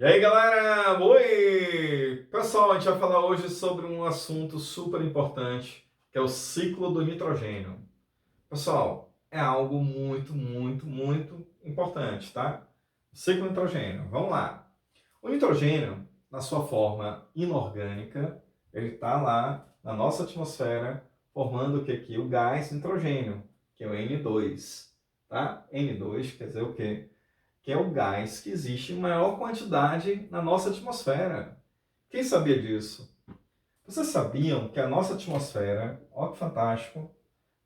E aí, galera? Oi! Pessoal, a gente vai falar hoje sobre um assunto super importante, que é o ciclo do nitrogênio. Pessoal, é algo muito importante, tá? Ciclo do nitrogênio. Vamos lá. O nitrogênio, na sua forma inorgânica, ele está lá na nossa atmosfera, formando o que aqui? O gás nitrogênio, que é o N2, tá? N2 quer dizer o quê? Que é o gás que existe em maior quantidade na nossa atmosfera. Quem sabia disso? Vocês sabiam que a nossa atmosfera, ó que fantástico,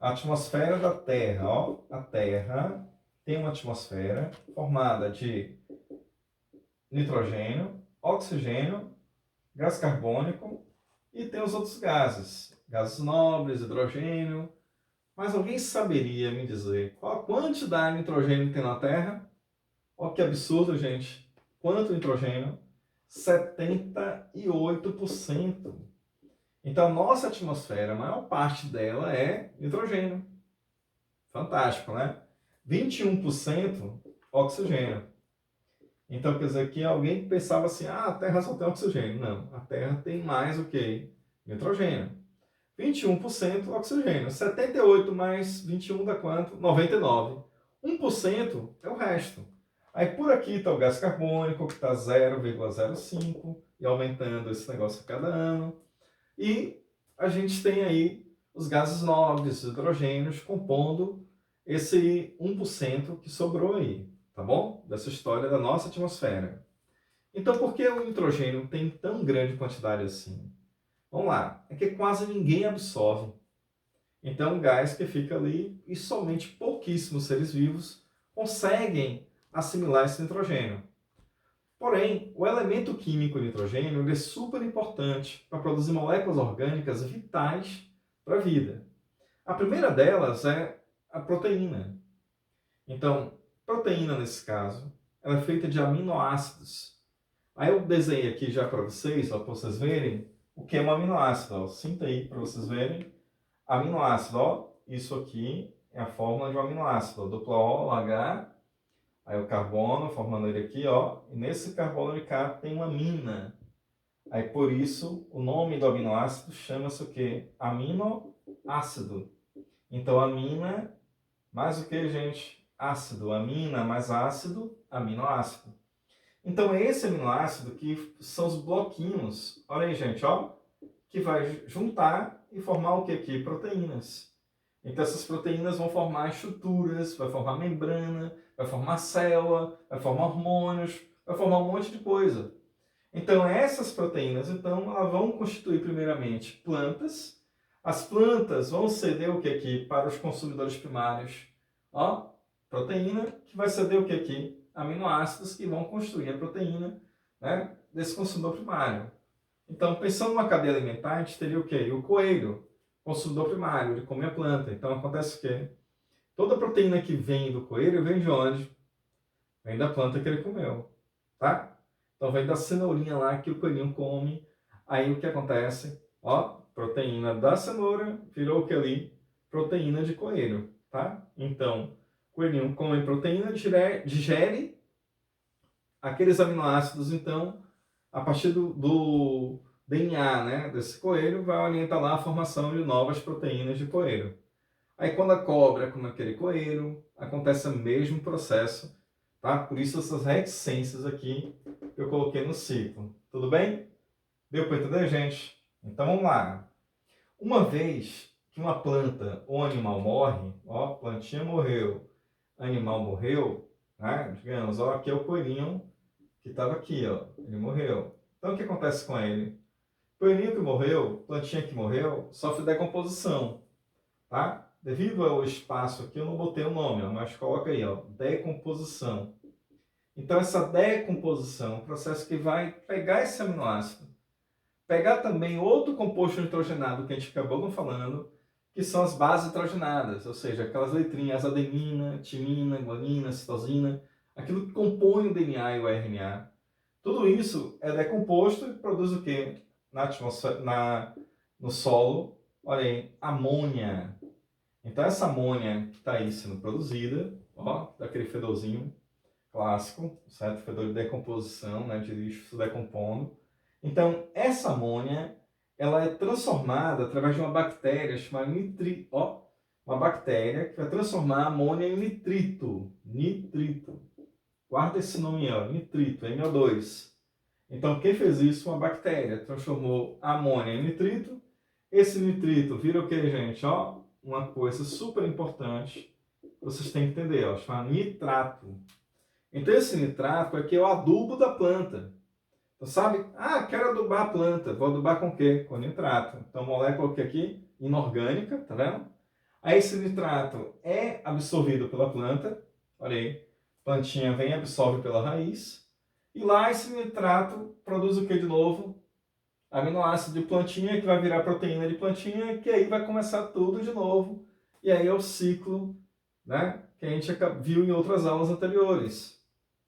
a atmosfera da Terra, ó, a Terra tem uma atmosfera formada de nitrogênio, oxigênio, gás carbônico e tem os outros gases, gases nobres, hidrogênio. Mas alguém saberia me dizer qual a quantidade de nitrogênio tem na Terra? Olha que absurdo, gente. Quanto nitrogênio? 78%. Então, a nossa atmosfera, a maior parte dela é nitrogênio. Fantástico, né? 21% oxigênio. Então, quer dizer que alguém pensava assim, a Terra só tem oxigênio. Não, a Terra tem mais o que? Nitrogênio. 21% oxigênio. 78 mais 21 dá quanto? 99. 1% é o resto. Aí por aqui está o gás carbônico, que está 0,05, e aumentando esse negócio a cada ano. E a gente tem aí os gases nobres, os hidrogênios, compondo esse 1% que sobrou aí, tá bom? Dessa história da nossa atmosfera. Então, por que o nitrogênio tem tão grande quantidade assim? Vamos lá, é que quase ninguém absorve. Então, é um gás que fica ali e somente pouquíssimos seres vivos conseguem assimilar esse nitrogênio. Porém, o elemento químico nitrogênio é super importante para produzir moléculas orgânicas vitais para a vida. A primeira delas é a proteína. Então, proteína nesse caso, ela é feita de aminoácidos. Aí eu desenhei aqui já para vocês, para vocês verem o que é um aminoácido. Ó. Sinta aí para vocês verem. Aminoácido, ó, isso aqui é a fórmula de um aminoácido. Dupla O, H, aí o carbono, formando ele aqui, ó. E nesse carbono de cá tem uma amina. Aí por isso o nome do aminoácido chama-se o quê? Aminoácido. Então amina mais o que, gente? Ácido. Amina mais ácido, aminoácido. Então é esse aminoácido que são os bloquinhos. Olha aí, gente, ó. Que vai juntar e formar o que aqui? Proteínas. Então essas proteínas vão formar estruturas, vai formar membrana, vai formar célula, vai formar hormônios, vai formar um monte de coisa. Então essas proteínas, então, elas vão constituir primeiramente plantas. As plantas vão ceder o que aqui para os consumidores primários? Ó, proteína, que vai ceder o que aqui? Aminoácidos que vão construir a proteína, né, desse consumidor primário. Então, pensando numa cadeia alimentar, a gente teria o quê? O coelho, consumidor primário, ele come a planta. Então, acontece o quê? Toda proteína que vem do coelho vem de onde? Vem da planta que ele comeu, tá? Então, vem da cenourinha lá que o coelhinho come. Aí, o que acontece? Ó, proteína da cenoura virou o que ali? Proteína de coelho, tá? Então, o coelhinho come proteína, digere aqueles aminoácidos, então, a partir do DNA, né, desse coelho, vai orientar lá a formação de novas proteínas de coelho. Aí quando a cobra come aquele coelho, acontece o mesmo processo, tá? Por isso essas reticências aqui que eu coloquei no ciclo. Tudo bem? Deu para entender, gente? Então vamos lá. Uma vez que uma planta ou animal morre, ó, plantinha morreu, animal morreu, né? Digamos, ó, aqui é o coelhinho que estava aqui, ó, ele morreu. Então o que acontece com ele? Coelhinho que morreu, plantinha que morreu, sofre decomposição, tá? Devido ao espaço aqui, eu não botei o nome, ó, mas coloca aí, ó, decomposição. Então essa decomposição é um processo que vai pegar esse aminoácido, pegar também outro composto nitrogenado que a gente acabou não falando, que são as bases nitrogenadas, ou seja, aquelas letrinhas adenina, timina, guanina, citosina, aquilo que compõe o DNA e o RNA. Tudo isso é decomposto e produz o quê? Na atmosfera, no solo, olha aí, amônia. Então essa amônia que está aí sendo produzida, ó, daquele fedorzinho, clássico, certo? Fedor de decomposição, né? De lixo se decompondo. Então, essa amônia, ela é transformada através de uma bactéria chamada uma bactéria que vai transformar a amônia em nitrito. Nitrito. Guarda esse nome aí, ó, nitrito, NO2. Então, quem fez isso? Uma bactéria. Transformou a amônia em nitrito. Esse nitrito vira o que, gente? Ó, uma coisa super importante que vocês têm que entender, ó, chama nitrato. Então, esse nitrato é que é o adubo da planta. Então, sabe? Ah, quero adubar a planta. Vou adubar com o quê? Com nitrato. Então, molécula que aqui? Inorgânica, tá vendo? Aí, esse nitrato é absorvido pela planta. Olha aí. Plantinha vem e absorve pela raiz. E lá, esse nitrato produz o que de novo? Aminoácido de plantinha, que vai virar proteína de plantinha, que aí vai começar tudo de novo. E aí é o ciclo, né, que a gente viu em outras aulas anteriores.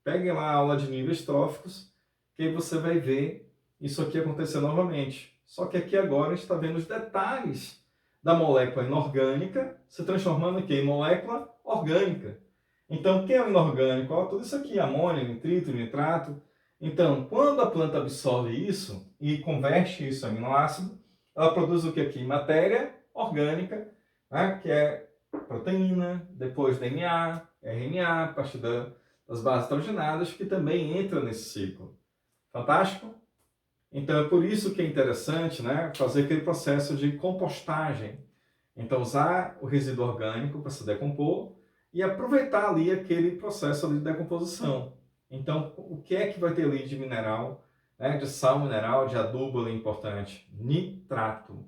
Peguem lá a aula de níveis tróficos, que aí você vai ver isso aqui acontecer novamente. Só que aqui agora a gente está vendo os detalhes da molécula inorgânica se transformando aqui em molécula orgânica. Então, o que é o inorgânico? Ó, tudo isso aqui, amônia, nitrito, nitrato. Então, quando a planta absorve isso e converte isso em aminoácido, ela produz o que aqui? Matéria orgânica, né? Que é proteína, depois DNA, RNA, a partir das bases nitrogenadas, que também entra nesse ciclo. Fantástico? Então, é por isso que é interessante, né, fazer aquele processo de compostagem. Então, usar o resíduo orgânico para se decompor e aproveitar ali aquele processo ali de decomposição. Então, o que é que vai ter ali de mineral, né, de sal mineral, de adubo ali importante? Nitrato.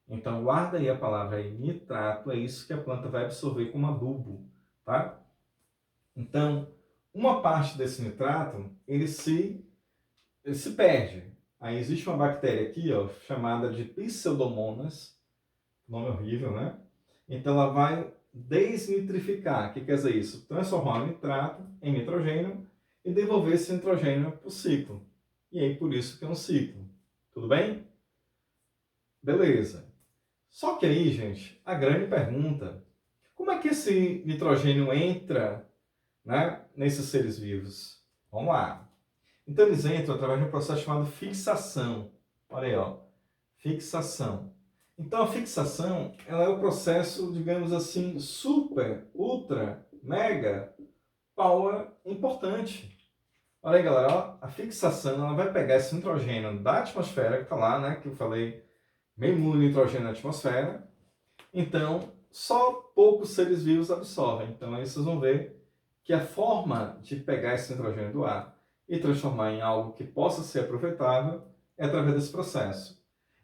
Então, guarda aí a palavra aí, nitrato, é isso que a planta vai absorver como adubo, tá? Então, uma parte desse nitrato, ele se perde. Aí existe uma bactéria aqui, ó, chamada de Pseudomonas, nome horrível, né? Então ela vai desnitrificar. O que quer dizer isso? Transformar o nitrato em nitrogênio e devolver esse nitrogênio para o ciclo. E aí por isso que é um ciclo. Tudo bem? Beleza. Só que aí, gente, a grande pergunta, como é que esse nitrogênio entra, né, nesses seres vivos? Vamos lá. Então eles entram através de um processo chamado fixação. Olha aí, ó. Fixação. Então a fixação, ela é o processo, digamos assim, super, ultra, mega, power importante. Olha aí, galera, ó, a fixação, ela vai pegar esse nitrogênio da atmosfera, que está lá, né, que eu falei, meio mundo de nitrogênio na atmosfera. Então, só poucos seres vivos absorvem. Então aí vocês vão ver que a forma de pegar esse nitrogênio do ar e transformar em algo que possa ser aproveitável é através desse processo.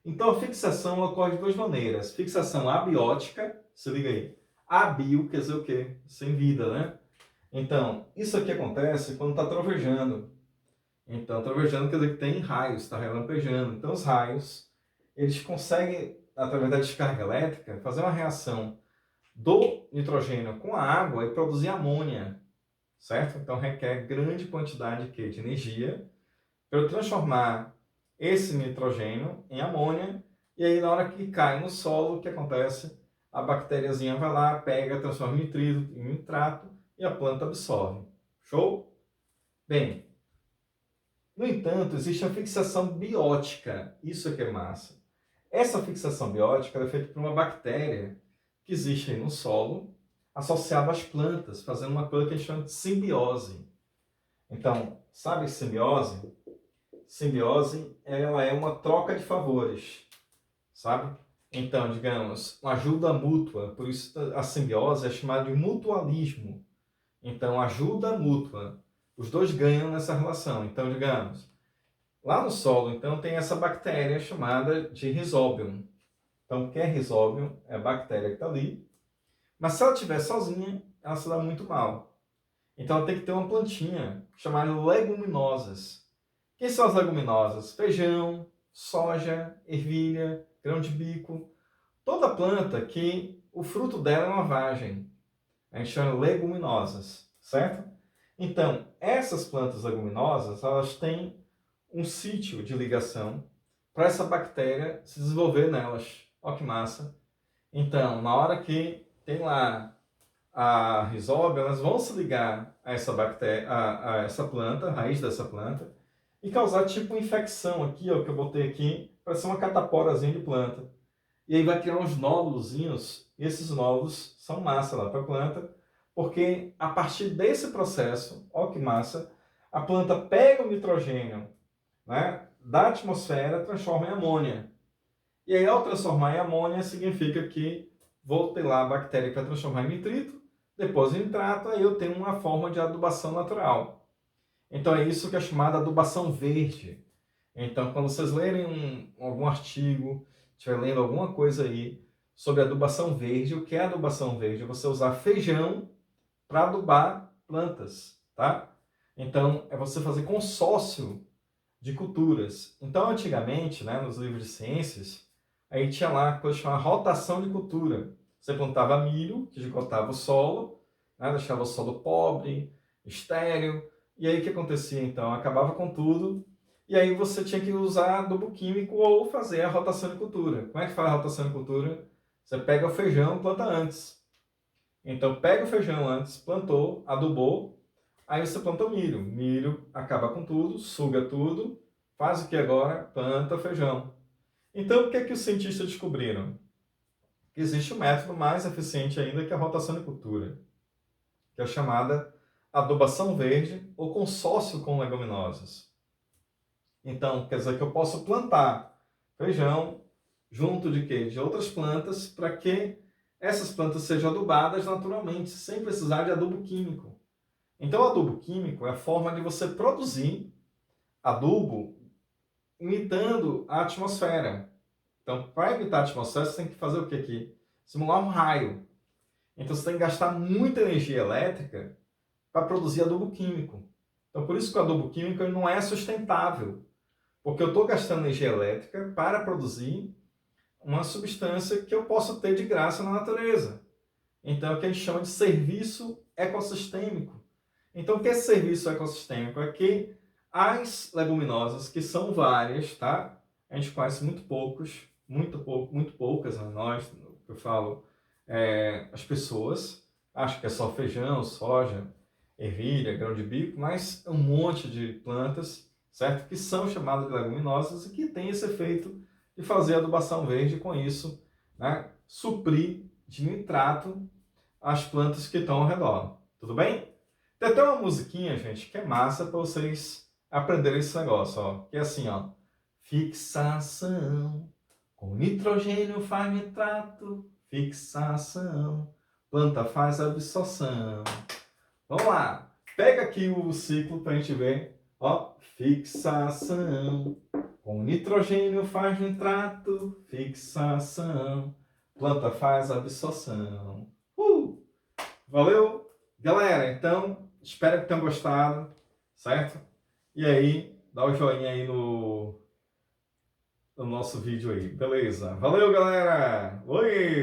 Então, a fixação ocorre de duas maneiras. Fixação abiótica, se liga aí. Abio quer dizer o quê? Sem vida, né? Então, isso aqui acontece quando está trovejando. Então, trovejando quer dizer que tem raios, está relampejando. Então, os raios, eles conseguem, através da descarga elétrica, fazer uma reação do nitrogênio com a água e produzir amônia, certo? Então, requer grande quantidade de energia para eu transformar esse nitrogênio em amônia, e aí na hora que cai no solo, o que acontece? A bactériazinha vai lá, pega, transforma em nitrito, em nitrato, e a planta absorve. Show? Bem, no entanto, existe a fixação biótica. Isso é que é massa. Essa fixação biótica é feita por uma bactéria que existe aí no solo, associada às plantas, fazendo uma coisa que a gente chama de simbiose. Então, sabe simbiose? Simbiose, ela é uma troca de favores, sabe? Então, digamos, uma ajuda mútua, por isso a simbiose é chamada de mutualismo. Então, ajuda mútua. Os dois ganham nessa relação. Então, digamos, lá no solo, então, tem essa bactéria chamada de Rhizobium. Então, o que é Rhizobium? É a bactéria que está ali. Mas se ela estiver sozinha, ela se dá muito mal. Então, ela tem que ter uma plantinha chamada leguminosas. Quem são as leguminosas? Feijão, soja, ervilha, grão de bico. Toda planta que o fruto dela é uma vagem. A gente chama leguminosas, certo? Então, essas plantas leguminosas, elas têm um sítio de ligação para essa bactéria se desenvolver nelas. Olha que massa. Então, na hora que tem lá a rizóbia, elas vão se ligar a essa bactéria, a essa planta, a raiz dessa planta, e causar tipo uma infecção aqui, ó, que eu botei aqui, para ser uma cataporazinha de planta. E aí vai criar uns nódulozinhos, e esses nódulos são massa lá para a planta, porque a partir desse processo, ó que massa, a planta pega o nitrogênio, né, da atmosfera, transforma em amônia. E aí, ao transformar em amônia, significa que vou ter lá a bactéria que vai transformar em nitrito, depois em nitrato, aí eu tenho uma forma de adubação natural. Então é isso que é chamada adubação verde. Então, quando vocês lerem algum artigo, estiver lendo alguma coisa aí sobre adubação verde, o que é adubação verde? É você usar feijão para adubar plantas, tá? Então, é você fazer consórcio de culturas. Então, antigamente, né, nos livros de ciências, aí tinha lá coisa chamada rotação de cultura. Você plantava milho, que esgotava o solo, né, deixava o solo pobre, estéril, e aí o que acontecia então? Acabava com tudo, e aí você tinha que usar adubo químico ou fazer a rotação de cultura. Como é que faz a rotação de cultura? Você pega o feijão e planta antes. Então, pega o feijão antes, plantou, adubou, aí você planta o milho. Milho acaba com tudo, suga tudo, faz o que agora? Planta feijão. Então, o que é que os cientistas descobriram? Que existe um método mais eficiente ainda que a rotação de cultura, que é a chamada adubação verde ou consórcio com leguminosas. Então, quer dizer que eu posso plantar feijão junto de quê? De outras plantas para que essas plantas sejam adubadas naturalmente, sem precisar de adubo químico. Então, o adubo químico é a forma de você produzir adubo imitando a atmosfera. Então, para imitar a atmosfera, você tem que fazer o que aqui? Simular um raio. Então, você tem que gastar muita energia elétrica para produzir adubo químico. Então, por isso que o adubo químico ele não é sustentável. Porque eu estou gastando energia elétrica para produzir uma substância que eu posso ter de graça na natureza. Então, é o que a gente chama de serviço ecossistêmico. Então, o que é esse serviço ecossistêmico? É que as leguminosas, que são várias, tá? A gente conhece muito poucas, né? Nós, eu falo, as pessoas, acho que é só feijão, soja, ervilha, grão de bico, mas um monte de plantas, certo? Que são chamadas de leguminosas e que tem esse efeito de fazer adubação verde, com isso, né? Suprir de nitrato as plantas que estão ao redor. Tudo bem? Tem até uma musiquinha, gente, que é massa para vocês aprenderem esse negócio, ó. Que é assim, ó. Fixação. Com nitrogênio faz nitrato. Fixação. Planta faz absorção. Vamos lá. Pega aqui o ciclo para a gente ver. Ó. Fixação. Com nitrogênio faz nitrato. Fixação. Planta faz absorção. Valeu? Galera, então, espero que tenham gostado, certo? E aí, dá o joinha aí no nosso vídeo aí, beleza? Valeu, galera! Oi!